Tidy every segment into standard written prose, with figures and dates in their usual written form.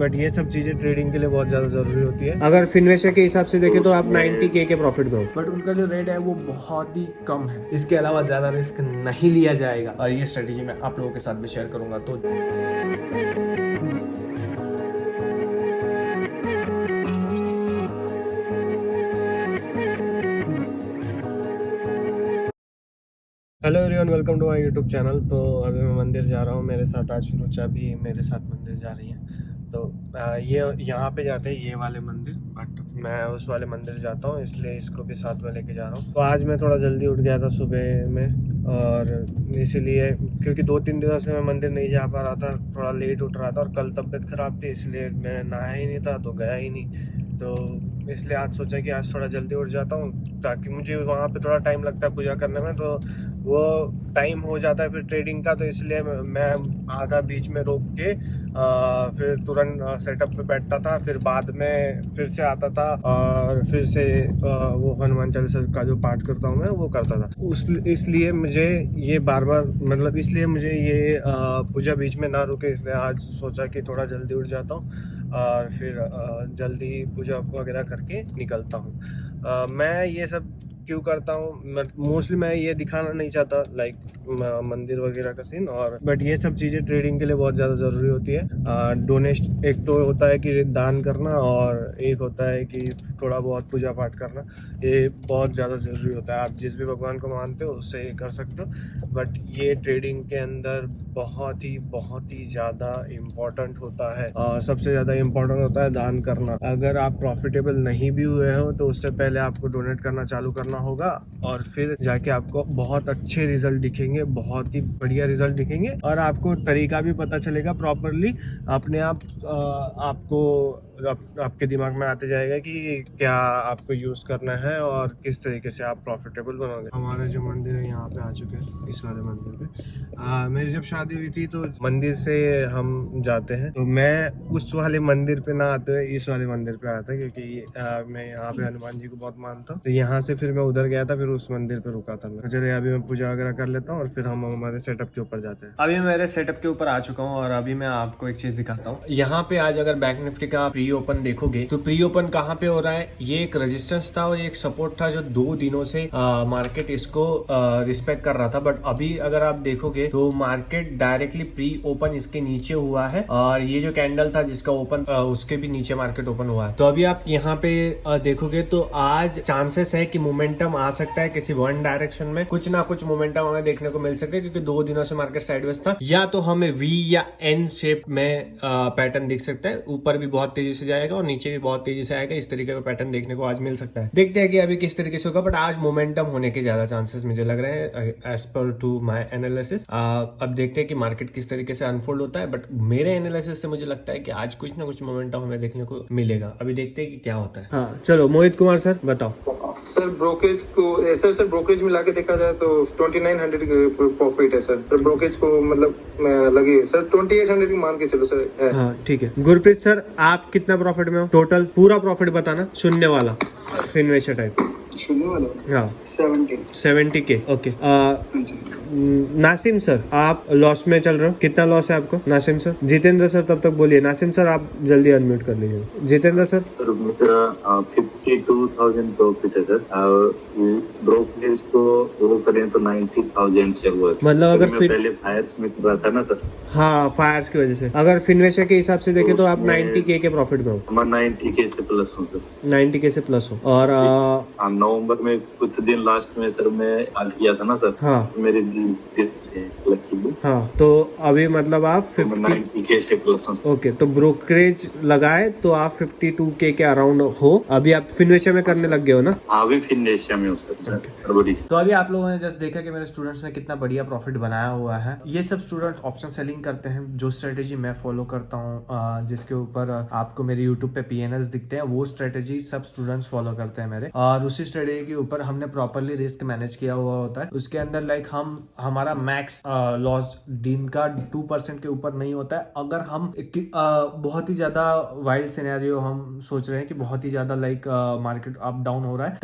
But ये सब चीजें ट्रेडिंग के लिए बहुत ज्यादा जरूरी होती है। अगर फिनवेशर के हिसाब से देखें तो आप 90K के प्रॉफिट में हो, बट उनका जो रेट है वो बहुत ही कम है। इसके अलावा ज्यादा रिस्क नहीं लिया जाएगा और ये स्ट्रेटेजी मैं आप लोगों के साथ भी शेयर करूंगा। तो hello everyone, welcome to my YouTube channel. तो अभी मैं मंदिर जा रहा हूँ, मेरे साथ आज रुचा भी मेरे साथ मंदिर जा रही है। तो ये यहाँ पे जाते हैं ये वाले मंदिर, बट मैं उस वाले मंदिर जाता हूँ, इसलिए इसको भी साथ में लेके जा रहा हूँ। तो आज मैं थोड़ा जल्दी उठ गया था सुबह में, और इसीलिए क्योंकि 2-3 दिनों से मैं मंदिर नहीं जा पा रहा था, थोड़ा लेट उठ रहा था और कल तबीयत खराब थी, इसलिए मैं नहाया ही नहीं था तो गया ही नहीं। तो इसलिए आज सोचा कि आज थोड़ा जल्दी उठ जाता हूँ, ताकि मुझे वहाँ पे थोड़ा टाइम लगता है पूजा करने में, तो वो टाइम हो जाता है फिर ट्रेडिंग का। तो इसलिए मैं आधा बीच में रोक के फिर तुरंत सेटअप पे बैठता था, फिर बाद में फिर से आता था और फिर से वो हनुमान चालीसा का जो पाठ करता हूँ मैं वो करता था। इसलिए मुझे ये बार बार इसलिए मुझे ये पूजा बीच में ना रुके, इसलिए आज सोचा कि थोड़ा जल्दी उठ जाता हूँ और फिर जल्दी पूजा वगैरह करके निकलता हूँ। मैं ये सब क्यों करता हूँ, मोस्टली मैं ये दिखाना नहीं चाहता लाइक मंदिर वगैरह का सीन, और बट ये सब चीज़ें ट्रेडिंग के लिए बहुत ज़्यादा ज़रूरी होती है। डोनेशन एक तो होता है कि दान करना, और एक होता है कि थोड़ा बहुत पूजा पाठ करना, ये बहुत ज़्यादा ज़रूरी होता है। आप जिस भी भगवान को मानते हो उससे कर सकते हो, बट ये ट्रेडिंग के अंदर बहुत ही ज़्यादा इम्पोर्टेंट होता है। सबसे ज़्यादा इम्पोर्टेंट होता है दान करना। अगर आप प्रॉफिटेबल नहीं भी हुए हो तो उससे पहले आपको डोनेट करना चालू करना होगा, और फिर जाके आपको बहुत अच्छे रिजल्ट दिखेंगे, बहुत ही बढ़िया रिजल्ट दिखेंगे, और आपको तरीका भी पता चलेगा प्रॉपरली। अपने आप आपको आपके दिमाग में आते जाएगा कि क्या आपको यूज़ करना है और किस तरीके से आप प्रॉफिटेबल बनोगे। हमारे जो मंदिर है यहाँ पे आ चुके हैं, इस वाले मंदिर पे। मेरी जब शादी हुई थी तो मंदिर से हम जाते हैं, तो मैं उस वाले मंदिर पे ना आते हुए इस वाले मंदिर पे आया था, क्योंकि मैं यहाँ पे हनुमान जी को बहुत मानता हूँ। तो यहाँ से फिर मैं उधर गया था, फिर उस मंदिर पे रुका था मैं। चलिए अभी मैं पूजा वगैरह कर लेता हूँ और फिर हम हमारे सेटअप के ऊपर जाते हैं। अभी मैं मेरे सेटअप के ऊपर आ चुका हूँ और अभी मैं आपको एक चीज दिखाता हूँ। यहाँ पे आज अगर बैंक निफ्टी का प्री ओपन देखोगे तो प्री ओपन कहाँ पे हो रहा है, ये एक रेजिस्टेंस था और एक सपोर्ट था जो 2 दिनों से मार्केट इसको रिस्पेक्ट कर रहा था। बट अभी अगर आप देखोगे तो मार्केट डायरेक्टली प्री ओपन इसके नीचे हुआ है, और ये जो कैंडल था जिसका ओपन उसके भी नीचे मार्केट ओपन हुआ है। तो अभी आप यहाँ पे देखोगे तो आज चांसेस है कि मोमेंटम आ सकता है किसी वन डायरेक्शन में, कुछ ना कुछ मोमेंटम हमें देखने को मिल सकता है, क्योंकि 2 दिनों से मार्केट साइडवेज था। या तो हमें वी या एन शेप में पैटर्न दिख सकता है, ऊपर भी बहुत तेजी से जाएगा और नीचे भी बहुत तेजी से आएगा। इस तरीके का पैटर्न देखने को आज मिल सकता है। देखते हैं कि अभी किस तरीके से होगा, बट आज मोमेंटम होने के ज्यादा चांसेस मुझे लग रहे हैं as per to my analysis. अब देखते हैं कि मार्केट किस तरीके से अनफोल्ड होता है, बट मेरे एनालिसिस से मुझे लगता है कि आज कुछ ना कुछ मोमेंटम हमें देखने को मिलेगा। अभी देखते हैं कि क्या होता है। हाँ चलो, मोहित कुमार सर बताओ। सर ब्रोकेज को सर ब्रोकेज मिला के देखा जाए तो 2900 प्रॉफिट है सर। ब्रोकेज को मतलब लगे सर 2800 की मान के चलो सर। हाँ ठीक है। गुरप्रीत सर, आप कितना प्रॉफिट में हो टोटल? पूरा प्रॉफिट बताना, शून्य वाला इन्वेस्टर टाइप। शून्य वाला हाँ 70K। ओके। नासिम सर, आप लॉस में चल रहे हो, कितना लॉस है आपको नासिम सर? जितेंद्र सर तब तक बोलिए। नासिम सर आप जल्दी अनम्यूट कर लीजिए। जितेंद्र सर? सर मेरा 52,000 प्रॉफिट है सर, और ब्रोकरेज को वो करें तो 90,000 से हुआ है। मतलब अगर मैं पहले फायर्स में कर रहा था ना सर। हाँ, फायर्स की वजह से। अगर फिनवेशर के हिसाब से देखें तो आप 90K के प्रॉफिट में हो। मैं 90K से प्लस हूँ सर। 90K से प्लस हो। और नवंबर में कुछ दिन लास्ट में सर मैं आ किया था ना सर। हाँ मेरे हाँ, तो अभी मतलब आप 90K से प्लस हूँ। ओके, तो ब्रोकरेज लगाए तो आप 52K के अराउंड हो। अभी आप फिनवेशर में करने लग गए हो ना? अभी फिनवेशर में हूँ सर। तो अभी आप लोगों ने जस्ट देखा कि मेरे स्टूडेंट्स ने कितना बढ़िया प्रॉफिट बनाया हुआ है। ये सब स्टूडेंट्स ऑप्शन सेलिंग करते हैं, जो स्ट्रेटेजी मैं फॉलो करता हूँ, जिसके ऊपर आपको मेरे यूट्यूब पे PNS दिखते हैं, वो स्ट्रेटेजी सब स्टूडेंट्स फॉलो करते हैं मेरे, और उसी स्ट्रेटेजी के ऊपर हमने प्रॉपरली रिस्क मैनेज किया हुआ होता है। उसके अंदर लाइक हमारा मैक्स लॉस दिन का 2% के ऊपर नहीं होता है। अगर हम बहुत ही ज्यादा वाइल्ड सिनेरियो हम सोच रहे हैं कि बहुत ही ज्यादा लाइक मार्केट अप डाउन हो रहा है,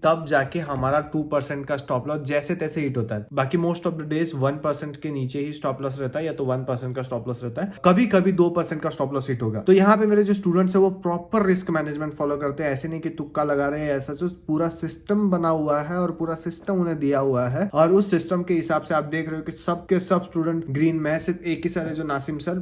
तब जाके हमारा 2% का स्टॉप लॉस जैसे तैसे हिट होता है। बाकी मोस्ट ऑफ द डेज 1% के नीचे ही स्टॉप लॉस रहता है, या तो 1% का स्टॉप लॉस रहता है, कभी कभी 2% का स्टॉप लॉस हिट होगा। तो यहाँ पे मेरे जो स्टूडेंट्स है वो प्रॉपर रिस्क मैनेजमेंट फॉलो करते हैं, ऐसे नहीं कि तुक्का लगा रहे हैं। ऐसा जो पूरा सिस्टम बना हुआ है और पूरा सिस्टम उन्हें दिया हुआ है, और उस सिस्टम के हिसाब से आप देख रहे हो कि सबके सब स्टूडेंट ग्रीन में, सिर्फ एक ही सर है जो नासिम सर,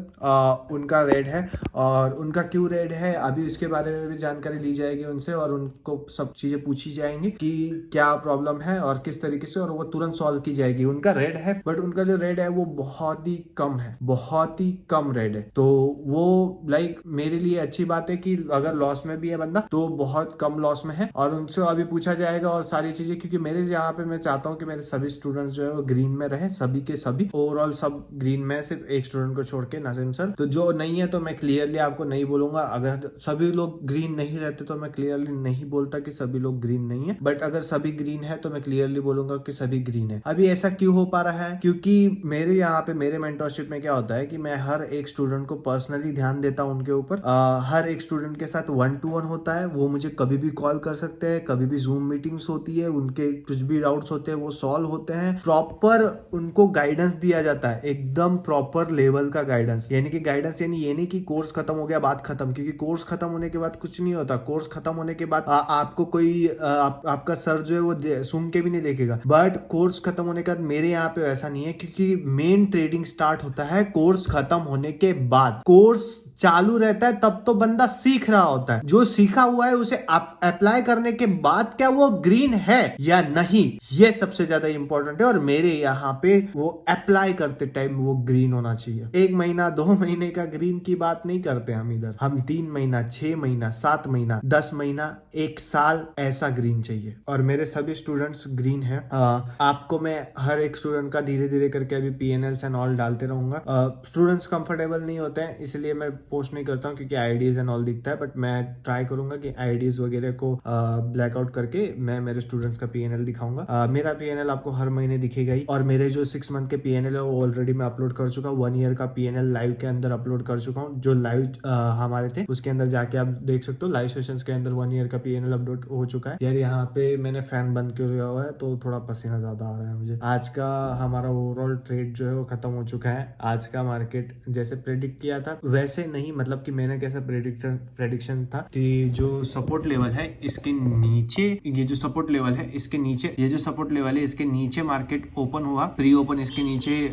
उनका रेड है। और उनका क्यों रेड है अभी उसके बारे में भी जानकारी ली जाएगी उनसे, और उनको सब चीजें पूछी जाएंगी कि क्या प्रॉब्लम है और किस तरीके से, और वो तुरंत सॉल्व की जाएगी। उनका रेड है, बट उनका जो रेड है वो बहुत ही कम है, बहुत ही कम रेड है। तो वो लाइक मेरे लिए अच्छी बात है कि अगर लॉस में भी है बंदा तो बहुत कम लॉस में है, और उनसे अभी पूछा जाएगा और सारी चीजें, क्योंकि मेरे यहाँ पे मैं चाहता हूँ कि मेरे सभी स्टूडेंट्स जो है वो ग्रीन में रहे, सभी के सभी ओवरऑल सब ग्रीन में, सिर्फ एक स्टूडेंट को छोड़ के, नासिम सर। तो जो नहीं है तो मैं क्लियरली आपको नहीं बोलूंगा। अगर सभी लोग ग्रीन नहीं रहते तो मैं क्लियरली नहीं बोलता कि सभी लोग ग्रीन नहीं है, बट अगर सभी ग्रीन है तो मैं क्लियरली बोलूंगा कि सभी ग्रीन है। अभी ऐसा क्यों हो पा रहा है? क्योंकि मेरे यहाँ पे मेरे मेंटरशिप में क्या होता है कि मैं हर एक स्टूडेंट को पर्सनली ध्यान देता हूँ उनके ऊपर। हर एक स्टूडेंट के साथ 1-to-1 होता है। वो मुझे कभी भी कॉल कर सकते हैं, कभी भी जूम मीटिंग्स होती है, उनके कुछ भी डाउट्स होते हैं वो सॉल्व होते हैं। प्रॉपर उनको गाइडेंस दिया जाता है, एकदम प्रॉपर लेवल का गाइडेंस। यानी कि गाइडेंस यानी ये नहीं कि कोर्स खत्म हो गया बात खत्म, क्योंकि कोर्स खत्म होने के बाद कुछ नहीं होता। कोर्स खत्म होने के बाद आपको कोई आपका सर जो है वो सुन के भी नहीं देखेगा। बट कोर्स खत्म होने के बाद मेरे यहाँ पे ऐसा नहीं है, क्योंकि मेन ट्रेडिंग स्टार्ट होता है कोर्स खत्म होने के बाद। कोर्स चालू रहता है तब तो बंदा सीख रहा होता है, जो सीखा हुआ है उसे अप्लाई करने के बाद क्या वो ग्रीन है या नहीं, ये सबसे ज्यादा इंपॉर्टेंट है। और मेरे यहाँ पे वो अप्लाई करते टाइम वो ग्रीन होना चाहिए। 1 महीना 2 महीने का ग्रीन की बात नहीं करते हम इधर, हम 3 महीना 6 महीना 7 महीना 10 महीना 1 साल ऐसा ग्रीन चाहिए। और मेरे सभी स्टूडेंट्स ग्रीन है। आपको मैं हर एक स्टूडेंट का धीरे धीरे करके अभी PNLs एंड ऑल डालते रहूंगा। स्टूडेंट्स कंफर्टेबल नहीं होते हैं इसलिए मैं पोस्ट नहीं करता हूँ, क्योंकि आईडीज एंड ऑल दिखता है, बट मैं ट्राई करूंगा कि आईडीज वगैरह को ब्लैकआउट करके मैं मेरे स्टूडेंट्स का PNL दिखाऊंगा। मेरा PNL आपको हर महीने दिखेगा ही, और मेरे जो 6 मंथ के PNL है वो ऑलरेडी मैं अपलोड कर चुका हूँ। 1 ईयर का PNL लाइव के अंदर अपलोड कर चुका हूँ। जो लाइव हमारे थे उसके अंदर जाके आप देख सकते हो, लाइव सेशंस के अंदर 1 ईयर का PNL अपलोड हो चुका है। यार यहाँ पे मैंने फैन बंद किया हुआ है तो थोड़ा पसीना ज्यादा आ रहा है मुझे। आज का हमारा ओवरऑल ट्रेड जो है वो खत्म हो चुका है। आज का मार्केट जैसे प्रेडिक्ट किया था वैसे नहीं, मतलब कि मैंने कैसा प्रेडिक्शन था कि जो सपोर्ट लेवल है इसके नीचे, ये जो सपोर्ट लेवल है इसके नीचे, ये जो सपोर्ट लेवल है इसके नीचे मार्केट ओपन हुआ, प्री ओपन इसके नीचे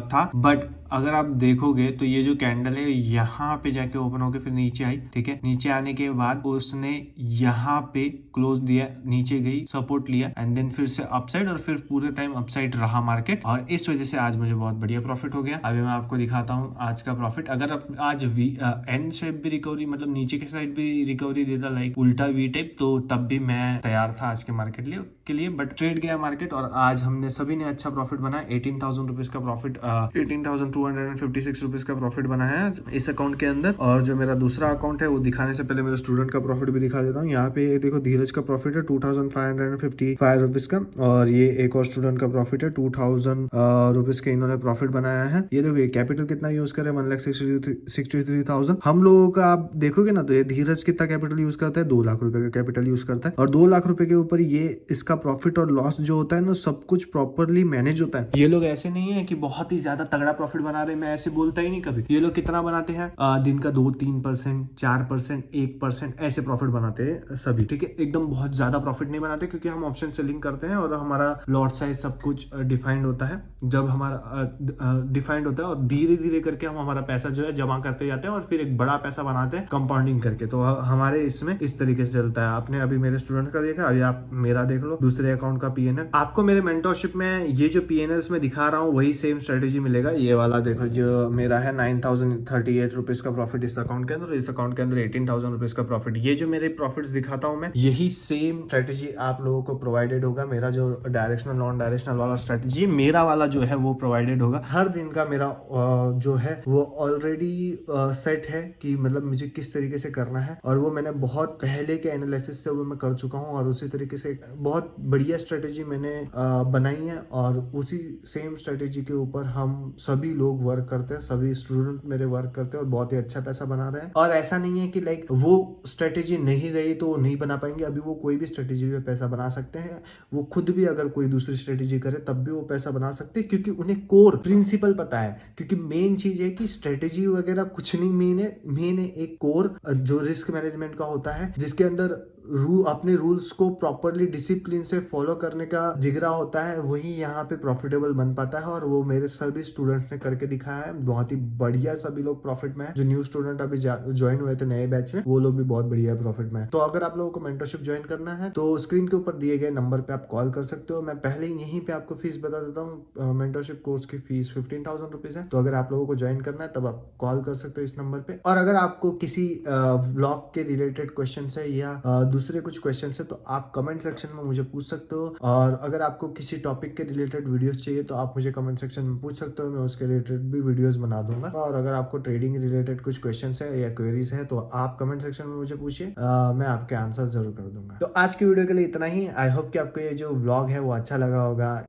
था। बट अगर आप देखोगे तो ये जो कैंडल है यहाँ पे जाके ओपन होके फिर नीचे आई, ठीक है। नीचे आने के बाद उसने यहाँ पे क्लोज दिया, नीचे गई, सपोर्ट लिया, एंड देन फिर से अपसाइड, और फिर पूरे टाइम अपसाइड रहा मार्केट। और इस वजह से आज मुझे बहुत बढ़िया प्रॉफिट हो गया। अभी मैं आपको दिखाता हूँ आज का प्रॉफिट। अगर आज एन शेप भी रिकवरी, मतलब नीचे के साइड भी रिकवरी देता, लाइक उल्टा वी टाइप, तो तब भी मैं तैयार था आज के मार्केट के लिए। बट ट्रेड गया मार्केट और आज हमने सभी ने अच्छा प्रॉफिट बनाया। 18,000 रुपीज का प्रॉफिट, 18,256 रुपीज का प्रॉफिट बना है आज इस अकाउंट के अंदर। और जो मेरा दूसरा अकाउंट है वो दिखाने से पहले मेरे स्टूडेंट का प्रॉफिट भी दिखा देता हूँ। यहाँ पे देखो धीरज का प्रॉफिट है 2,555 रुपीज का, और ये एक और स्टूडेंट का प्रॉफिट है 2,000 रुपीज का इन्होंने प्रॉफिट बनाया है। ये देखो ये कैपिटल कितना यूज करे, 1,63,000। हम लोगों का आप देखोगे ना तो ये धीरज कितना कैपिटल यूज करता है, 2 लाख रुपए का कैपिटल यूज करता है। और 2 लाख रुपए के ऊपर ये इसका प्रॉफिट और लॉस जो होता है ना सब कुछ प्रॉपरली मैनेज होता है। ये लोग ऐसे नहीं है कि बहुत ही ज्यादा तगड़ा प्रॉफिट बना रहे, मैं ऐसे बोलता ही नहीं कभी। ये लोग कितना बनाते हैं दिन का 2-3%, 4%, 1% ऐसे प्रॉफिट बनाते हैं सभी, ठीक है। एकदम बहुत ज्यादा प्रॉफिट नहीं बनाते, क्योंकि हम ऑप्शन सेलिंग करते हैं और हमारा लॉट साइज सब कुछ डिफाइंड होता है। जब हमारा डिफाइंड होता है और धीरे धीरे करके हम हमारा पैसा जो है जमा करते जाते हैं और फिर एक बड़ा पैसा बनाते हैं कंपाउंडिंग करके। तो हमारे इसमें इस तरीके से चलता है। आपने अभी मेरे स्टूडेंट का देखा, अभी आप मेरा देख लो, दूसरे अकाउंट का PNL। आपको मेरे मेंटरशिप में ये जो PNLs में दिखा रहा हूँ वही सेम स्ट्रेटेजी मिलेगा। ये वाला देखो जो मेरा है 9,038 रुपीज का प्रॉफिट इस अकाउंट के अंदर, इस अकाउंट के अंदर 18,000 रुपीज का प्रॉफिट। ये जो मेरे प्रॉफिट्स दिखाता हूँ मैं, यही सेम स्ट्रेटेजी आप लोगों को प्रोवाइडेड होगा। मेरा जो डायरेक्शनल नॉन डायरेक्शनल वाला स्ट्रेटेजी, मेरा वाला जो है वो प्रोवाइडेड होगा। हर दिन का मेरा जो है वो ऑलरेडी सेट है कि मतलब मुझे किस तरीके से करना है, और वो मैंने बहुत पहले के एनालिसिस से वो मैं कर चुका हूँ। हूँ और उसी तरीके से बहुत बढ़िया स्ट्रेटेजी मैंने बनाई है और उसी सेम स्ट्रेटेजी के ऊपर हम सभी लोग वर्क करते हैं, सभी स्टूडेंट मेरे वर्क करते हैं और बहुत ही अच्छा पैसा बना रहे हैं। और ऐसा नहीं है कि लाइक वो स्ट्रेटेजी नहीं रही तो वो नहीं बना पाएंगे, अभी वो कोई भी स्ट्रेटेजी पे पैसा बना सकते हैं। वो खुद भी अगर कोई दूसरी स्ट्रेटेजी करे तब भी वो पैसा बना सकते हैं, क्योंकि उन्हें कोर प्रिंसिपल पता है। क्योंकि मेन चीज है कि स्ट्रेटेजी वगैरह कुछ नहीं, मेन है एक कोर जो रिस्क मैनेजमेंट का होता है, जिसके अंदर अपने रूल्स को प्रॉपरली डिसिप्लिन से फॉलो करने का जिगरा होता है, वही यहाँ पे प्रॉफिटेबल बन पाता है। और वो मेरे सभी स्टूडेंट्स ने करके दिखाया है, बहुत ही बढ़िया। सभी लोग प्रॉफिट में है। जो न्यू स्टूडेंट अभी ज्वाइन हुए थे नए बैच में, वो लोग भी बहुत बढ़िया प्रॉफिट में है। तो अगर आप लोगों को मेंटरशिप ज्वाइन करना है तो स्क्रीन के ऊपर दिए गए नंबर पे आप कॉल कर सकते हो। मैं पहले ही यहीं पे आपको फीस बता देता हूँ। मेंटरशिप कोर्स की फीस 15,000 रुपीज है। तो अगर आप लोगों को ज्वाइन करना है तब आप कॉल कर सकते हो इस नंबर पे। और अगर आपको किसी व्लॉग के रिलेटेड क्वेश्चन है या दूसरे कुछ क्वेश्चन है तो आप कमेंट सेक्शन में मुझे पूछ सकते हो। और अगर आपको किसी टॉपिक के रिलेटेड वीडियोस चाहिए तो आप मुझे कमेंट सेक्शन में पूछ सकते हो, मैं उसके रिलेटेड भी वीडियोस बना दूंगा। और अगर आपको ट्रेडिंग रिलेटेड कुछ क्वेश्चन है या क्वेरीज है तो आप कमेंट सेक्शन में मुझे पूछिए, मैं आपके आंसर जरूर कर दूंगा। तो आज की वीडियो के लिए इतना ही। आई होप कि आपको ये जो व्लॉग है वो अच्छा लगा होगा।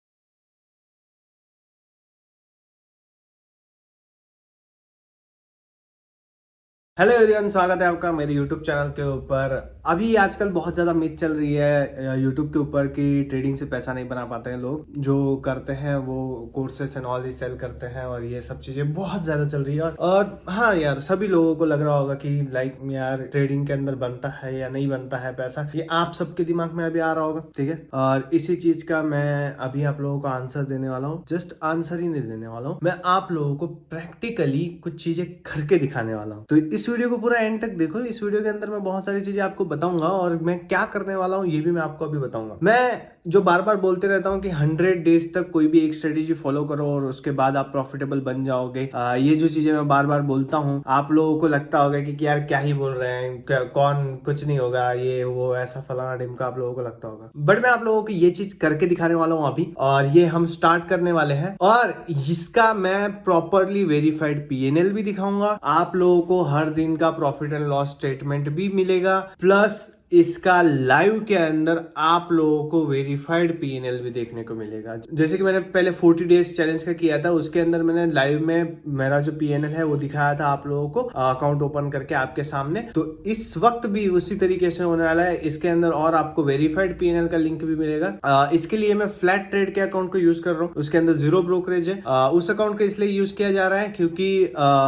हेलो एवरीवन, स्वागत है आपका मेरे YouTube चैनल के ऊपर। अभी आजकल बहुत ज़्यादा मिथ चल रही है YouTube के ऊपर कि ट्रेडिंग से पैसा नहीं बना पाते हैं लोग। जो करते हैं वो कोर्सेस एंड ऑल सेल करते हैं और ये सब चीज़ें बहुत ज़्यादा चल रही है। और हाँ यार, सभी लोगों को लग रहा होगा कि लाइक यार ट्रेडिंग के अंदर बनता है या नहीं बनता है पैसा, ये आप सबके दिमाग में अभी आ रहा होगा, ठीक है। और इसी चीज़ का मैं अभी आप लोगों को आंसर देने वाला हूँ। जस्ट आंसर ही नहीं देने वाला हूँ, मैं आप लोगों को प्रैक्टिकली कुछ चीज़ें करके दिखाने वाला हूँ। तो इस वीडियो को पूरा एंड तक देखो। इस वीडियो के अंदर मैं बहुत सारी चीजें आपको बताऊंगा और मैं क्या करने वाला हूं ये भी मैं आपको अभी बताऊंगा। मैं जो बार बार बोलते रहता हूं कि 100 डेज तक कोई भी एक स्ट्रेटेजी फॉलो करो और उसके बाद आप प्रॉफिटेबल बन जाओगे। ये जो चीजें मैं बार बार बोलता हूं, आप लोगों को लगता होगा कि यार क्या ही बोल रहे हैं, कौन कुछ नहीं होगा, ये वो ऐसा फलाना ढिमका आप लोगों को लगता होगा। बट मैं आप लोगों को ये चीज करके दिखाने वाला हूं अभी, और ये हम स्टार्ट करने वाले हैं। और इसका मैं प्रॉपरली वेरीफाइड PNL भी दिखाऊंगा। आप लोगों को हर दिन का प्रॉफिट एंड लॉस स्टेटमेंट भी मिलेगा, प्लस इसका लाइव के अंदर आप लोगों को वेरीफाइड PNL भी देखने को मिलेगा। जैसे कि मैंने पहले 40 डेज चैलेंज का किया था, उसके अंदर मैंने लाइव में मेरा जो PNL है वो दिखाया था आप लोगों को अकाउंट ओपन करके आपके सामने। तो इस वक्त भी उसी तरीके से होने वाला है इसके अंदर, और आपको वेरीफाइड PNL का लिंक भी मिलेगा। इसके लिए मैं फ्लैट ट्रेड के अकाउंट को यूज कर रहा हूँ, उसके अंदर 0 ब्रोकरेज है। उस अकाउंट को इसलिए यूज किया जा रहा है क्योंकि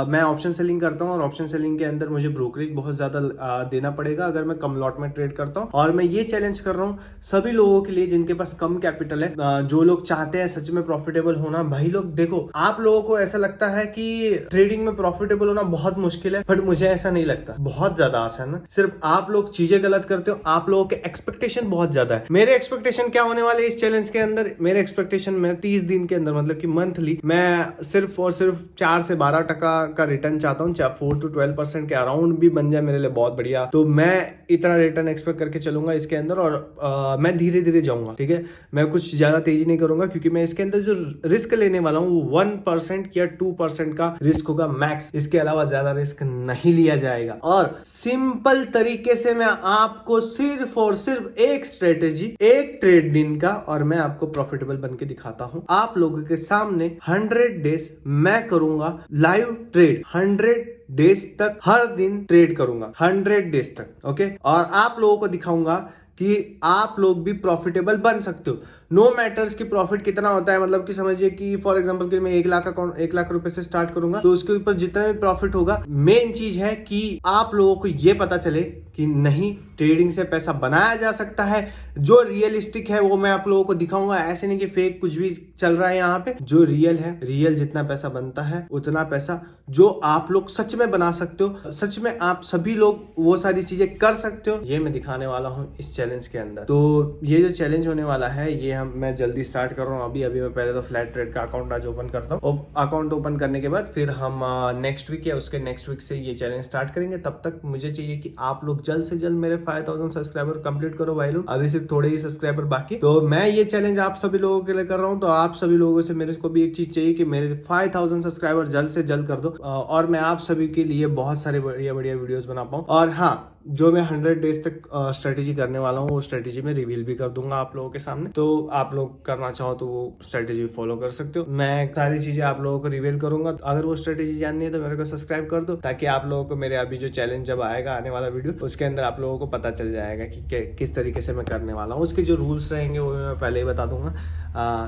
मैं ऑप्शन सेलिंग करता हूँ और ऑप्शन सेलिंग के अंदर मुझे ब्रोकरेज बहुत ज्यादा देना पड़ेगा अगर मैं कम लॉट में ट्रेड करता हूं। और मैं ये चैलेंज कर रहा हूं सभी लोगों के लिए जिनके पास कम कैपिटल है, जो लोग चाहते हैं सच में प्रॉफिटेबल होना। भाई लोग देखो, आप लोगों को ऐसा लगता है कि ट्रेडिंग में प्रॉफिटेबल होना बहुत मुश्किल है, बट मुझे ऐसा नहीं लगता, बहुत ज्यादा आसान है। सिर्फ आप लोग चीजें गलत करते हो, आप लोगों के एक्सपेक्टेशन बहुत ज्यादा है। मेरे एक्सपेक्टेशन क्या होने वाले इस चैलेंज के अंदर? मेरे एक्सपेक्टेशन में 30 दिन के अंदर, मतलब कि मंथली, मैं सिर्फ और सिर्फ 4 से 12% का रिटर्न चाहता हूँ। 4 to 12% के अराउंड भी बन जाए मेरे लिए बहुत बढ़िया। तो मैं इतना रिटर्न एक्सपेक्ट करके चलूंगा इसके अंदर, और मैं धीरे धीरे जाऊंगा, ठीक है। मैं कुछ ज्यादा तेजी नहीं करूंगा क्योंकि मैं इसके अंदर जो रिस्क लेने वाला हूँ वो 1% या 2% का रिस्क होगा मैक्स। इसके अलावा ज्यादा रिस्क नहीं लिया जाएगा। और सिंपल तरीके से मैं आपको सिर्फ और सिर्फ एक स्ट्रेटेजी, एक ट्रेड दिन का, और मैं आपको प्रॉफिटेबल बन के दिखाता हूं आप लोगों के सामने। 100 डेज मैं करूंगा लाइव ट्रेड, 100 डेज तक हर दिन ट्रेड करूंगा, 100 डेज तक, ओके। और आप लोगों को दिखाऊंगा कि आप लोग भी प्रॉफिटेबल बन सकते हो। नो मैटर्स कि प्रॉफिट कितना होता है, मतलब कि समझिए कि फॉर एग्जांपल कि मैं 1 लाख रुपए से स्टार्ट करूंगा तो उसके ऊपर जितना भी प्रॉफिट होगा, मेन चीज है कि आप लोगों को ये पता चले कि नहीं, ट्रेडिंग से पैसा बनाया जा सकता है। जो रियलिस्टिक है वो मैं आप लोगों को दिखाऊंगा। ऐसे नहीं कि फेक कुछ भी चल रहा है यहाँ पे। जो रियल है, रियल जितना पैसा बनता है उतना पैसा जो आप लोग सच में बना सकते हो, सच में आप सभी लोग वो सारी चीजें कर सकते हो, ये मैं दिखाने वाला हूँ इस चैलेंज के अंदर। तो ये जो चैलेंज होने वाला है ये मैं जल्दी स्टार्ट कर रहा हूँ। अभी मैं पहले तो फ्लैट ट्रेड का अकाउंट आज ओपन करता हूँ, और अकाउंट ओपन करने के बाद फिर हम नेक्स्ट वीक या उसके नेक्स्ट वीक से ये चैलेंज स्टार्ट करेंगे। तब तक मुझे चाहिए कि आप लोग जल्द से जल्द मेरे 5000 सब्सक्राइबर कंप्लीट करो भाई लोग। अभी सिर्फ थोड़े ही सब्सक्राइबर बाकी। तो मैं ये चैलेंज आप सभी लोगों के लिए कर रहा हूँ। तो आप सभी लोगों से मेरे को भी एक चीज चाहिए कि मेरे 5000 सब्सक्राइबर जल्द से जल्द कर दो, और मैं आप सभी के लिए बहुत सारे बढ़िया बढ़िया वीडियोस बना पाऊँ। और हाँ, जो मैं 100 डेज तक स्ट्रेटेजी करने वाला हूँ वो स्ट्रेटेजी में रिवील भी कर दूंगा आप लोगों के सामने। तो आप लोग करना चाहो तो वो स्ट्रेटेजी फॉलो कर सकते हो। मैं सारी चीजें आप लोगों को रिवील करूंगा। अगर वो स्ट्रेटेजी जाननी है तो मेरे को सब्सक्राइब कर दो, ताकि आप लोगों को मेरे अभी जो चैलेंज जब आएगा आने वाला वीडियो, उसके अंदर आप लोगों को पता चल जाएगा कि किस तरीके से मैं करने वाला हूँ। उसके जो रूल्स रहेंगे वो मैं पहले ही बता दूंगा,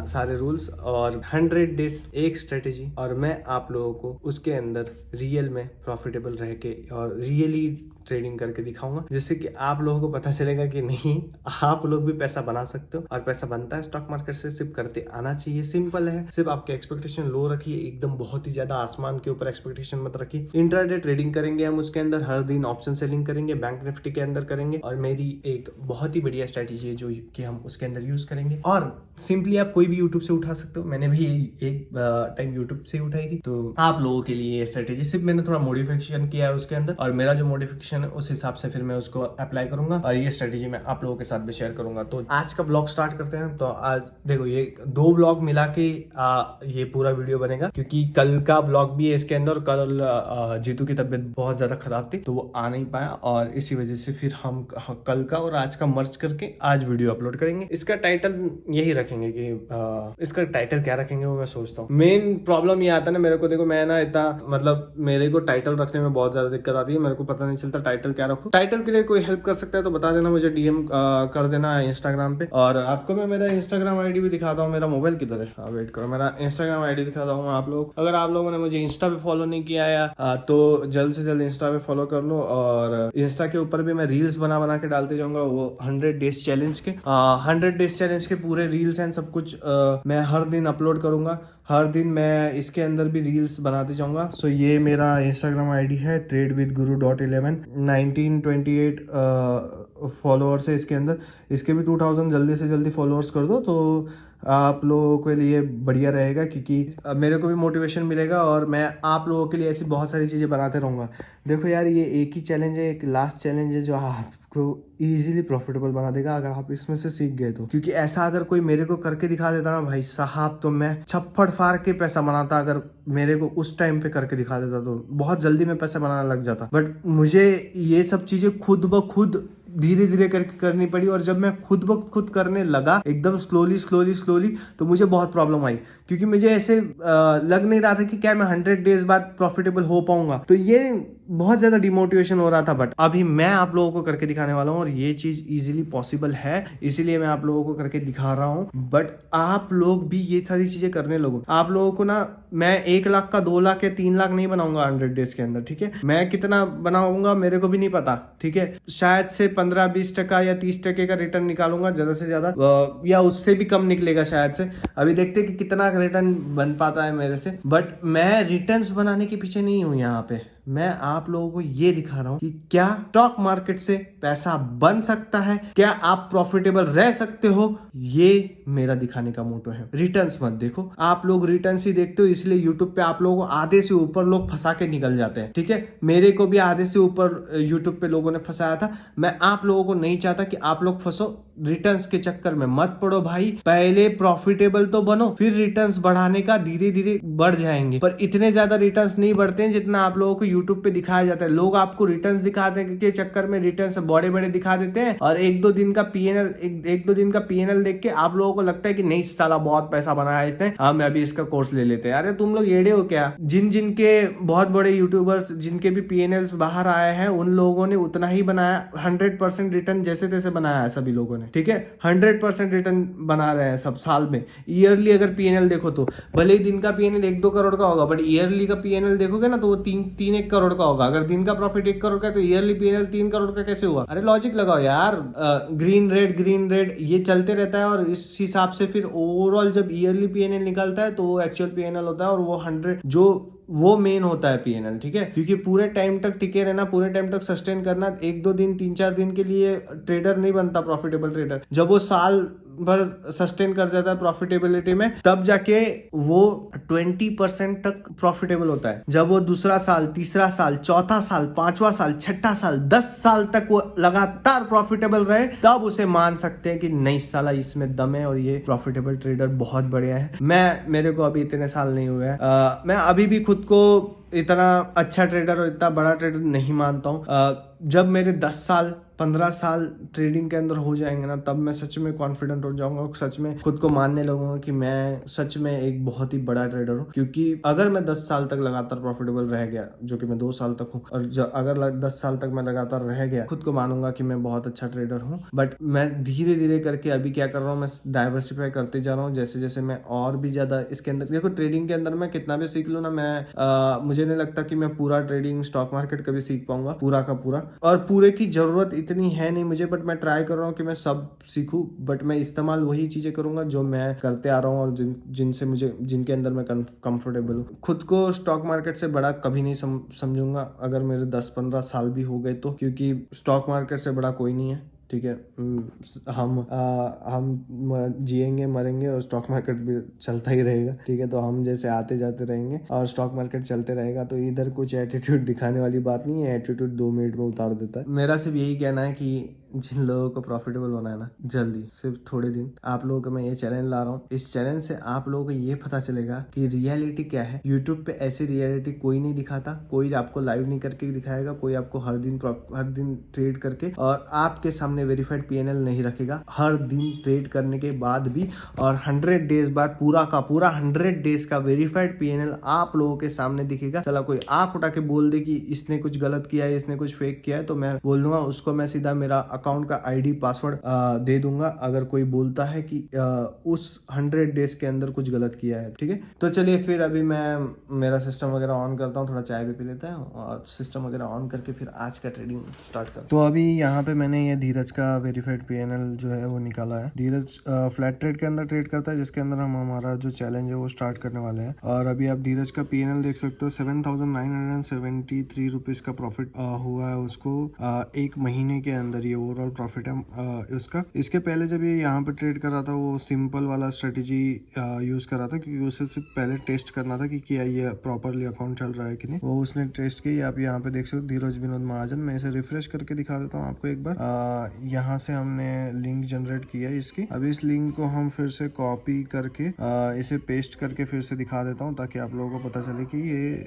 सारे रूल्स। और 100 डेज एक स्ट्रेटेजी, और मैं आप लोगों को उसके अंदर रियल में प्रॉफिटेबल रह के और रियली ट्रेडिंग करके दिखाऊंगा, जिससे कि आप लोगों को पता चलेगा कि नहीं, आप लोग भी पैसा बना सकते हो। और पैसा बनता है स्टॉक मार्केट से, सिर्फ करते आना चाहिए। सिंपल है, सिर्फ आपके एक्सपेक्टेशन लो रखिए, एकदम बहुत ही ज्यादा आसमान के ऊपर एक्सपेक्टेशन मत रखिए। इंट्राडे ट्रेडिंग करेंगे हम, उसके अंदर हर दिन ऑप्शन सेलिंग करेंगे, बैंक निफ्टी के अंदर करेंगे। और मेरी एक बहुत ही बढ़िया स्ट्रेटेजी है जो कि हम उसके अंदर यूज करेंगे। और सिंपली आप कोई भी यूट्यूब से उठा सकते हो। मैंने भी एक टाइम यूट्यूब से उठाई थी, तो आप लोगों के लिए ये स्ट्रेटेजी सिर्फ मैंने थोड़ा मॉडिफिकेशन किया है उसके अंदर, और मेरा जो मॉडिफिकेशन है उस हिसाब से फिर मैं उसको अप्लाई करूंगा और ये स्ट्रेटेजी मैं आप लोगों के साथ भी शेयर करूंगा। तो आज का ब्लॉग स्टार्ट करते हैं। तो आज देखो, ये 2 ब्लॉग मिला के ये पूरा वीडियो बनेगा, क्योंकि कल का ब्लॉग भी है इसके अंदर। और कल जीतू की तबीयत बहुत ज्यादा खराब थी, तो वो आ नहीं पाया, और इसी वजह से फिर हम कल का और आज का मर्ज करके आज वीडियो अपलोड करेंगे। इसका टाइटल यही रखेंगे कि इसका टाइटल क्या रखेंगे वो मैं सोचता हूँ। मेन प्रॉब्लम ये आता है ना मेरे को, देखो मैं ना इतना, मतलब मेरे को टाइटल रखने में बहुत ज्यादा दिक्कत आती है। मेरे को पता नहीं चलता टाइटल क्या रखूं। टाइटल के लिए कोई हेल्प कर सकता है तो बता देना, मुझे डीएम कर देना इंस्टाग्राम पे। और आपको मैं मेरा इंस्टाग्राम आईडी भी दिखाता हूँ। मेरा मोबाइल किधर है, वेट करो, मेरा इंस्टाग्राम आईडी दिखाता हूँ आप लोग। अगर आप लोगों ने मुझे इंस्टा पे फॉलो नहीं किया है तो जल्द से जल्द इंस्टा पे फॉलो कर लो। और इंस्टा के ऊपर भी मैं रील्स बना के डालते जाऊंगा, वो 100 डेज चैलेंज के 100 डेज चैलेंज के पूरे रील्स एंड सब कुछ मैं हर दिन अपलोड करूंगा। हर दिन मैं इसके अंदर भी रील्स बनाते जाऊंगा। सो ये मेरा इंस्टाग्राम आईडी है tradewithguru.11। 1928 फॉलोअर्स है इसके अंदर। इसके भी 2000 जल्दी से जल्दी फॉलोअर्स कर दो, तो आप लोगों के लिए बढ़िया रहेगा, क्योंकि मेरे को भी मोटिवेशन मिलेगा और मैं आप लोगों के लिए ऐसी बहुत सारी चीज़ें बनाते रहूँगा। देखो यार, ये एक ही चैलेंज है, एक लास्ट चैलेंज है जो आपको इजीली प्रॉफिटेबल बना देगा अगर आप इसमें से सीख गए तो। क्योंकि ऐसा अगर कोई मेरे को करके दिखा देता ना भाई साहब, तो मैं छप्पड़ फाड़ के पैसा बनाता। अगर मेरे को उस टाइम पे करके दिखा देता तो बहुत जल्दी मैं पैसा बनाने लग जाता। बट मुझे ये सब चीज़ें खुद ब खुद धीरे धीरे करके करनी पड़ी। और जब मैं खुद ब खुद करने लगा एकदम स्लोली, तो मुझे बहुत प्रॉब्लम आई, क्योंकि मुझे ऐसे लग नहीं रहा था कि क्या मैं 100 डेज बाद प्रॉफिटेबल हो पाऊंगा। तो ये बहुत ज्यादा डिमोटिवेशन हो रहा था। बट अभी मैं आप लोगों को करके दिखाने वाला हूँ, और ये चीज इजीली पॉसिबल है, इसीलिए मैं आप लोगों को करके दिखा रहा हूँ। बट आप लोग भी ये सारी चीजें करने लगो। आप लोगों को ना, मैं 1 लाख का 2 लाख या 3 लाख नहीं बनाऊंगा 100 डेज के अंदर, ठीक है। मैं कितना बनाऊंगा मेरे को भी नहीं पता, ठीक है। शायद से 15-20% या 30% का रिटर्न निकालूंगा ज्यादा से ज्यादा, या उससे भी कम निकलेगा शायद से। अभी देखते कि कितना रिटर्न बन पाता है मेरे से। बट मैं रिटर्न्स बनाने के पीछे नहीं हूँ यहाँ पे। मैं आप लोगों को ये दिखा रहा हूँ कि क्या स्टॉक मार्केट से पैसा बन सकता है, क्या आप प्रॉफिटेबल रह सकते हो। ये मेरा दिखाने का मोटो है। रिटर्न्स मत देखो, आप लोग रिटर्न्स ही देखते हो, इसलिए यूट्यूब पे आप लोगों को आधे से ऊपर लोग फंसा के निकल जाते हैं, ठीक है। मेरे को भी आधे से ऊपर यूट्यूब पे लोगों ने फंसाया था। मैं आप लोगों को नहीं चाहता कि आप लोग फंसो। रिटर्न्स के चक्कर में मत पड़ो भाई। पहले प्रॉफिटेबल तो बनो, फिर रिटर्न्स बढ़ाने का धीरे धीरे बढ़ जाएंगे। पर इतने ज्यादा रिटर्न्स नहीं बढ़ते हैं जितना आप लोगों को यूट्यूब पे दिखाया जाता है। लोग आपको रिटर्न्स दिखाते के चक्कर में रिटर्न्स बड़े बड़े दिखा देते हैं, और एक दो दिन का पीएनएल देख के आप लोगों को लगता है कि नहीं साला बहुत पैसा बनाया इसने, हाँ मैं अभी इसका कोर्स ले लेते हैं। अरे तुम लोग एड़े हो क्या? जिन के बहुत बड़े यूट्यूबर्स जिनके भी पीएनएल्स बाहर आए हैं, उन लोगों ने उतना ही बनाया। 100% रिटर्न जैसे तैसे बनाया है सभी लोगों ने, ठीक है। 100% रिटर्न बना रहे हैं सब साल में। ईयरली अगर पीएनएल देखो तो भले ही दिन का पीएनएल 1-2 करोड़ का होगा, बट ईयरली का पीएनएल देखोगे ना तो वो 3-1 करोड़ का होगा। अगर दिन का प्रॉफिट 1 करोड़ का है तो ईयरली पीएनएल 3 करोड़ का कैसे हुआ? अरे लॉजिक लगाओ यार। ग्रीन रेड ये चलते रहता है, और इस हिसाब से फिर ओवरऑल जब ईयरली पीएनएल निकलता है तो वो एक्चुअल पीएनएल होता है, और वो 100 जो वो मेन होता है पीएनएल, ठीक है। क्योंकि पूरे टाइम तक टिके रहना, पूरे टाइम तक सस्टेन करना, 1-2 दिन 3-4 दिन के लिए ट्रेडर नहीं बनता प्रॉफिटेबल ट्रेडर। जब वो साल भर सस्टेन कर जाता है प्रॉफिटेबिलिटी में, तब जाके वो 20% तक प्रॉफिटेबल होता है। जब वो दूसरा साल, तीसरा साल, चौथा साल, 5वां साल, 6ठा साल, 10 साल तक वो लगातार प्रॉफिटेबल रहे, तब उसे मान सकते हैं कि नहीं साला इसमें दम है और ये प्रॉफिटेबल ट्रेडर बहुत बढ़िया है। मेरे को अभी इतने साल नहीं हुए हैं। मैं अभी भी खुद को इतना अच्छा ट्रेडर और इतना बड़ा ट्रेडर नहीं मानता हूँ। जब मेरे 10 साल 15 साल ट्रेडिंग के अंदर हो जाएंगे ना, तब मैं सच में कॉन्फिडेंट हो जाऊंगा और सच में खुद को मानने लगूंगा कि मैं सच में एक बहुत ही बड़ा ट्रेडर हूँ। क्योंकि अगर मैं 10 साल तक लगातार प्रॉफिटेबल रह गया, जो कि मैं 2 साल तक हूँ, और अगर 10 साल तक मैं लगातार रह गया, खुद को मानूंगा कि मैं बहुत अच्छा ट्रेडर हूँ। बट मैं धीरे धीरे करके अभी क्या कर रहा हूँ, मैं डाइवर्सिफाई करते जा रहा हूँ। जैसे जैसे मैं और भी ज्यादा इसके अंदर, देखो ट्रेडिंग के अंदर मैं कितना भी सीख लूँ ना, मुझे नहीं लगता कि मैं पूरा ट्रेडिंग स्टॉक मार्केट कभी सीख पाऊंगा पूरा का पूरा, और पूरे की जरूरत इतनी है नहीं मुझे। बट मैं ट्राई कर रहा हूँ कि मैं सब सीखूं, बट मैं इस्तेमाल वही चीजें करूंगा जो मैं करते आ रहा हूँ और जिनसे मुझे, जिनके अंदर मैं कंफर्टेबल हूँ। खुद को स्टॉक मार्केट से बड़ा कभी नहीं समझूंगा अगर मेरे 10-15 साल भी हो गए तो, क्योंकि स्टॉक मार्केट से बड़ा कोई नहीं है। ठीक है, हम जिएंगे मरेंगे और स्टॉक मार्केट भी चलता ही रहेगा। ठीक है, तो हम जैसे आते जाते रहेंगे और स्टॉक मार्केट चलते रहेगा। तो इधर कुछ एटीट्यूड दिखाने वाली बात नहीं है, एटीट्यूड 2 मिनट में उतार देता है। मेरा सिर्फ यही कहना है कि जिन लोगों को प्रॉफिटेबल होना है ना, जल्दी, सिर्फ थोड़े दिन, आप लोगों को मैं ये चैलेंज ला रहा हूँ। इस चैलेंज से आप लोगों को ये पता चलेगा कि रियलिटी क्या है। यूट्यूब पे ऐसी रियलिटी कोई नहीं दिखाता, कोई आपको लाइव नहीं करके दिखाएगा, कोई आपको हर दिन ट्रेड करके और आपके सामने वेरीफाइड पीएनएल नहीं रखेगा। हर दिन ट्रेड करने के बाद भी और 100 डेज बाद पूरा का पूरा 100 डेज का वेरीफाइड पीएनएल आप लोगों के सामने दिखेगा। चला कोई आंख उठा के बोल दे कि इसने कुछ गलत किया है, इसने कुछ फेक किया है, तो मैं बोल दूंगा उसको, मैं सीधा मेरा अकाउंट का आईडी पासवर्ड दे दूंगा अगर कोई बोलता है कि उस 100 डेज के अंदर कुछ गलत किया है। ठीक है, तो चलिए फिर अभी मैं मेरा सिस्टम वगैरह ऑन करता हूँ, थोड़ा चाय भी पी लेता हूँ और सिस्टम वगैरह ऑन करके फिर आज का ट्रेडिंग स्टार्ट करता हूँ। तो अभी यहाँ पे मैंने ये धीरज का वेरीफाइड पीएनएल जो है वो निकाला है। धीरज फ्लैट ट्रेड के अंदर ट्रेड करता है, जिसके अंदर हम हमारा जो चैलेंज है वो स्टार्ट करने वाले हैं। और अभी आप धीरज का पीएनएल देख सकते हो, 7,973 रुपीज का प्रॉफिट हुआ है उसको एक महीने के अंदर। ये ओवरऑल प्रॉफिट है उसका। इसके पहले जब ये यहाँ पे ट्रेड कर रहा था, वो सिंपल वाला स्ट्रेटेजी यूज कर रहा था, क्योंकि उसे सिर्फ पहले टेस्ट करना था कि क्या ये प्रॉपरली अकाउंट चल रहा है कि नहीं। वो उसने टेस्ट की। आप यहाँ पे देख सकते हो धीरज विनोद महाजन। मैं इसे रिफ्रेश करके दिखा देता हूँ आपको एक बार। यहाँ से हमने लिंक जनरेट किया है इसकी। अभी इस लिंक को हम फिर से कॉपी करके इसे पेस्ट करके फिर से दिखा देता हूँ, ताकि आप लोगों को पता चले कि ये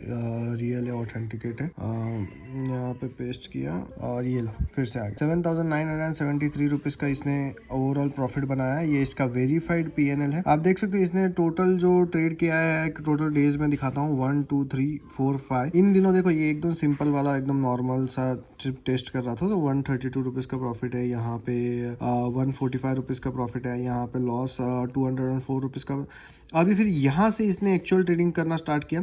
रियल है, ऑथेंटिकेट है। यहाँ पे पेस्ट किया और ये लो फिर से आ गया। 7,973 रुपीज का इसने ओवरऑल प्रॉफिट बनाया है। ये इसका वेरीफाइड पीएनएल है। आप देख सकते हो इसने टोटल जो ट्रेड किया है, टोटल डेज में दिखाता हूँ, 1 2 3 4 5। इन दिनों देखो ये एकदम सिंपल वाला, एकदम नॉर्मल सा टेस्ट कर रहा था, तो 132 रुपीज का प्रॉफिट है। यहाँ पे 145 रुपीज का प्रॉफिट है। यहाँ पे लॉस 204 रुपीज का। अभी फिर यहाँ से इसने एक्चुअल ट्रेडिंग करना स्टार्ट किया।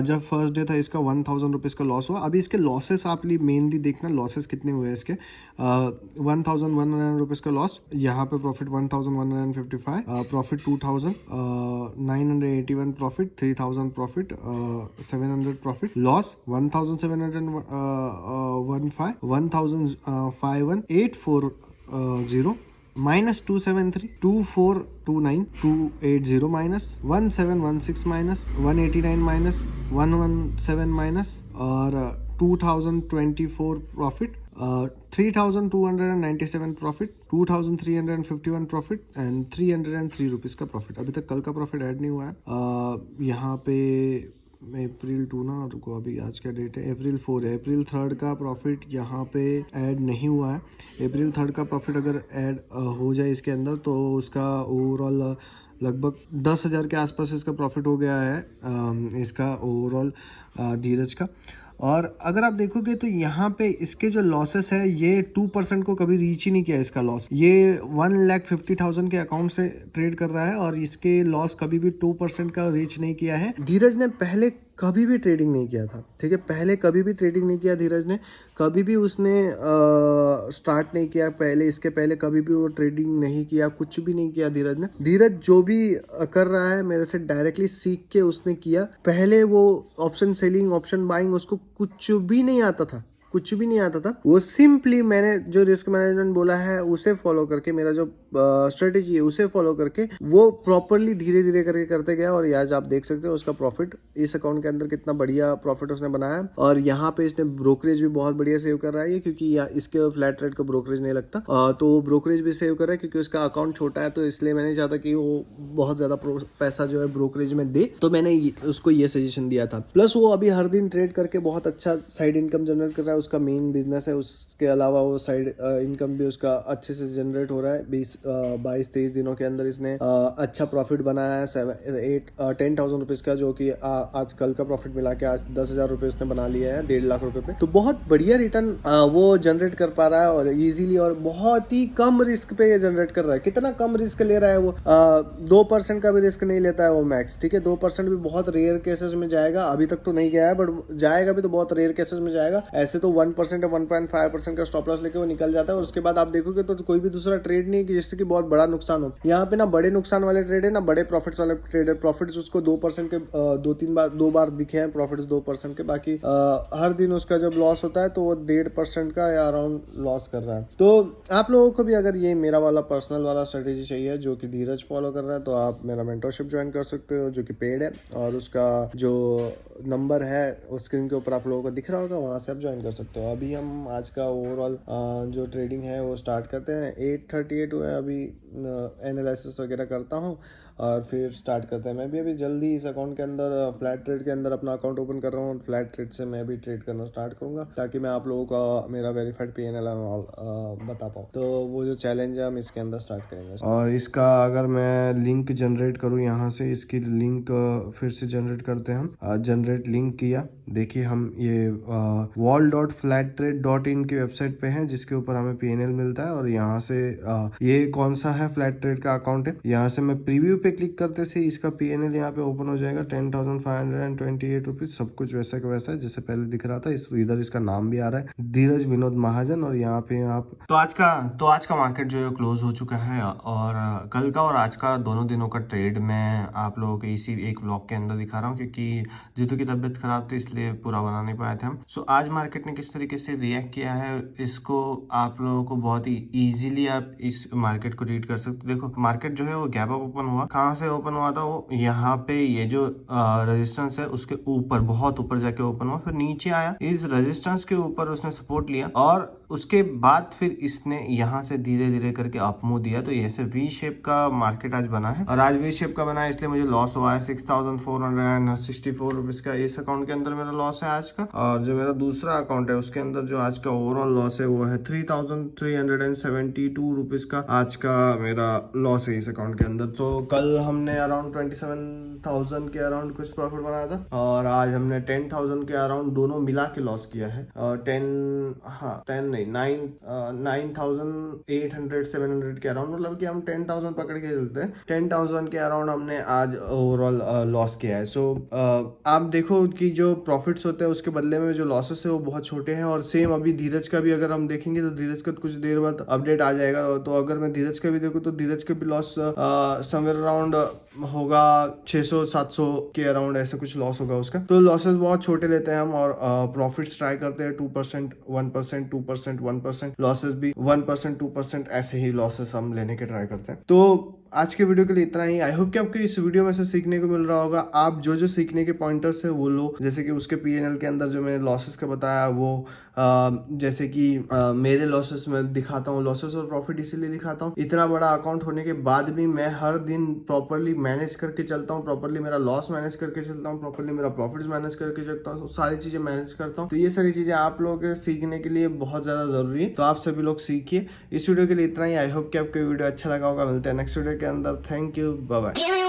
जब फर्स्ट डे था इसका 1,000 रुपीज का लॉस हुआ। अभी इसके लॉसेस आप मेनली देखना, लॉसेस कितने हुए हैं इसके। 1,100 रुपीज का लॉस। यहाँ पे profit 1,155, profit 2,000, 981 profit, 3,000 profit, 700 profit, loss 1,715, 1,51840, minus 273, 2429, 280 minus 1716 minus 189 minus 117 minus और 2024 profit, 3,297 profit, 2,351 profit and 303 rupees का प्रॉफिट। अभी तक कल का प्रॉफिट ऐड नहीं हुआ है। यहाँ पे अप्रैल 2 ना, रुको अभी आज का डेट है, अप्रैल 4 है। अप्रैल 3 का प्रॉफिट यहाँ पे ऐड नहीं हुआ है। अप्रैल 3 का प्रॉफिट अगर ऐड हो जाए इसके अंदर, तो उसका ओवरऑल लगभग 10,000 के आसपास इसका प्रॉफिट हो गया है, इसका ओवरऑल धीरज का। और अगर आप देखोगे तो यहाँ पे इसके जो लॉसेस है, ये 2% को कभी रीच ही नहीं किया इसका लॉस। ये 1,50,000 के अकाउंट से ट्रेड कर रहा है और इसके लॉस कभी भी 2% का रीच नहीं किया है। धीरज ने पहले कभी भी ट्रेडिंग नहीं किया था। ठीक है, पहले कभी भी ट्रेडिंग नहीं किया धीरज ने, कभी भी उसने स्टार्ट नहीं किया पहले, इसके पहले कभी भी वो ट्रेडिंग नहीं किया, कुछ भी नहीं किया धीरज ने। धीरज जो भी कर रहा है मेरे से डायरेक्टली सीख के उसने किया। पहले वो ऑप्शन सेलिंग, ऑप्शन बाइंग, उसको कुछ भी नहीं आता था, कुछ भी नहीं आता था। वो सिंपली मैंने जो रिस्क मैनेजमेंट बोला है उसे फॉलो करके, मेरा जो स्ट्रेटेजी है उसे फॉलो करके वो प्रॉपरली धीरे धीरे करके करते गया, और आज आप देख सकते हो उसका प्रॉफिट इस अकाउंट के अंदर कितना बढ़िया प्रॉफिट उसने बनाया। और यहाँ पे इसने ब्रोकरेज भी बहुत बढ़िया सेव कर रहा है क्योंकि इसके फ्लैट रेट का ब्रोकरेज नहीं लगता, तो ब्रोकरेज भी सेव कर रहा है क्योंकि उसका अकाउंट छोटा है, तो इसलिए मैंने चाहता कि वो बहुत ज्यादा पैसा जो है ब्रोकरेज में दे, तो मैंने उसको ये सजेशन दिया था। प्लस वो अभी हर दिन ट्रेड करके बहुत अच्छा साइड इनकम जनरेट कर रहा है, उसका मेन बिजनेस है, उसके अलावा वो साइड इनकम भी उसका अच्छे से जनरेट हो रहा है। 22-23 दिनों के अंदर इसने अच्छा प्रॉफिट बनाया है 10,000 रुपीज का, जो कि आज कल का प्रॉफिट मिला के आज 10,000 रुपए उसने बना लिया है 1.5 लाख रुपए पे। तो बहुत बढ़िया रिटर्न वो जनरेट कर पा रहा है और इजीली और बहुत ही कम रिस्क पे ये जनरेट कर रहा है। कितना कम रिस्क ले रहा है वो, 2% का भी रिस्क नहीं लेता है वो मैक्स, ठीक है। 2% भी बहुत रेयर केसेस में जाएगा, अभी तक तो नहीं गया है बट जाएगा भी तो बहुत रेयर केसेस में जाएगा। ऐसे तो 1% या 1.5% का स्टॉप लॉस लेके वो निकल जाता है, और उसके बाद आप देखोगे तो कोई भी दूसरा ट्रेड नहीं है कि जिससे कि बहुत बड़ा नुकसान हो। यहाँ पे ना बड़े नुकसान वाले ट्रेड है ना बड़े प्रॉफिट्स वाले ट्रेड है। प्रॉफिट्स उसको 2% के 2 बार दिखे हैं प्रॉफिट्स 2% के, बाकी हर दिन उसका जब लॉस होता है तो वो 1.5% का या अराउंड लॉस कर रहा है। तो आप लोगों को भी अगर ये मेरा वाला पर्सनल वाला स्ट्रेटेजी चाहिए जो कि धीरज फॉलो कर रहा है, तो आप मेरा मेंटरशिप ज्वाइन कर सकते हो जो कि पेड है, और उसका जो नंबर है उस स्क्रीन के ऊपर आप लोगों को दिख रहा होगा, वहां से आप ज्वाइन कर सकते हो। अभी हम आज का ओवरऑल जो ट्रेडिंग है वो स्टार्ट करते हैं। 8:38 हुआ है, अभी एनालिसिस वगैरह करता हूँ और फिर स्टार्ट करते हैं। मैं भी अभी जल्दी इस अकाउंट के अंदर फ्लैट ट्रेड के अंदर अपना अकाउंट ओपन कर रहा हूँ, फ्लैट ट्रेड से मैं भी ट्रेड करना स्टार्ट करूंगा ताकि मैं आप लोगों का मेरा वेरीफाइड PNL बता पाऊँ। तो वो जो चैलेंज है हम इसके अंदर स्टार्ट करेंगे। और इसका अगर मैं लिंक जनरेट करूँ यहाँ से, इसकी लिंक फिर से जनरेट करते हैं हम। जनरेट लिंक किया, देखिए हम ये wall.flattrade.in की वेबसाइट पे हैं जिसके ऊपर हमें PNL मिलता है। और यहाँ से ये कौन सा है फ्लैट ट्रेड का अकाउंट है, यहाँ से मैं प्रीव्यू पे क्लिक करते से इसका PNL यहाँ पे ओपन हो जाएगा। 10,528 रुपीज, सब कुछ वैसा का वैसा है जैसे पहले दिख रहा था। इधर इसका नाम भी आ रहा है धीरज विनोद महाजन। और यहाँ पे आप तो आज का मार्केट जो है क्लोज हो चुका है, और कल का और आज का दोनों दिनों का ट्रेड मैं आप लोगों को इसी एक व्लॉग के अंदर दिखा रहा हूँ क्योंकि जीतू की तबीयत खराब थी इसलिए पूरा बना नहीं पाए थे हम। सो आज मार्केट ने किस तरीके से रिएक्ट किया है इसको आप लोगों को बहुत ही इजीली आप इस मार्केट को रीड कर सकते हो। देखो मार्केट जो है वो गैप अप ओपन हुआ, कहाँ से ओपन हुआ था वो यहाँ पे, ये जो रेजिस्टेंस है उसके ऊपर बहुत ऊपर जाके ओपन हुआ, फिर नीचे आया, इस रेजिस्टेंस के ऊपर उसने सपोर्ट लिया और उसके बाद फिर इसने यहाँ से धीरे धीरे करके अप मूव दिया। तो ऐसे वी शेप का मार्केट आज बना है, और आज वी शेप का बना है इसलिए मुझे लॉस हुआ है 6,464 रुपीज का। इस अकाउंट के अंदर मेरा लॉस है आज का। और जो मेरा दूसरा अकाउंट है उसके अंदर जो आज का ओवरऑल लॉस है वो है 3,372 रुपीज का आज का मेरा लॉस है इस अकाउंट के अंदर। तो कल हमने अराउंड 27,000 के अराउंड कुछ प्रॉफिट बनाया था, और आज हमने 10,000 के अराउंड दोनों मिला के लॉस किया है। 9,800-700 के अराउंड, मतलब कि हम 10,000 पकड़ के चलते हैं। 10,000 के अराउंड हमने आज ओवरऑल लॉस किया है। सो आप देखो कि जो प्रॉफिट्स होते हैं उसके बदले में जो लॉसेस है वो बहुत छोटे हैं। और सेम अभी धीरज का भी अगर हम देखेंगे तो धीरज का कुछ देर बाद अपडेट आ जाएगा। तो अगर मैं धीरज का भी देखूँ तो धीरज का भी लॉस समवेयर अराउंड होगा 600-700 के अराउंड, ऐसा कुछ लॉस होगा उसका। तो लॉसेस बहुत छोटे लेते हैं हम, और प्रॉफिट्स ट्राई करते हैं 2%, 1%, 2%, 1%, लॉसेस भी 1%, 2%, ऐसे ही लॉसेस हम लेने के ट्राई करते हैं। तो आज के वीडियो के लिए इतना ही। आई होप कि आपको इस वीडियो में से सीखने को मिल रहा होगा। आप जो जो सीखने के पॉइंटर्स है वो लो, जैसे कि उसके PNL के अंदर जो मैंने लॉसेस का बताया वो जैसे कि मेरे लॉसेस में दिखाता हूँ, लॉसेस और प्रॉफिट इसीलिए दिखाता हूँ, इतना बड़ा अकाउंट होने के बाद भी मैं हर दिन प्रॉपरली मैनेज करके चलता हूँ, प्रॉपरली मेरा लॉस मैनेज करके चलता हूँ, प्रॉपरली मेरा प्रॉफिट्स मैनेज करके चलता हूँ, सारी चीजें मैनेज करता हूँ। तो ये सारी चीजें आप लोगों के सीखने के लिए बहुत ज्यादा जरूरी है, तो आप सभी लोग सीखिए। इस वीडियो के लिए इतना ही। आई होप कि आपको वीडियो अच्छा लगा होगा। मिलते हैं नेक्स्ट वीडियो के अंदर। Thank you, bye bye.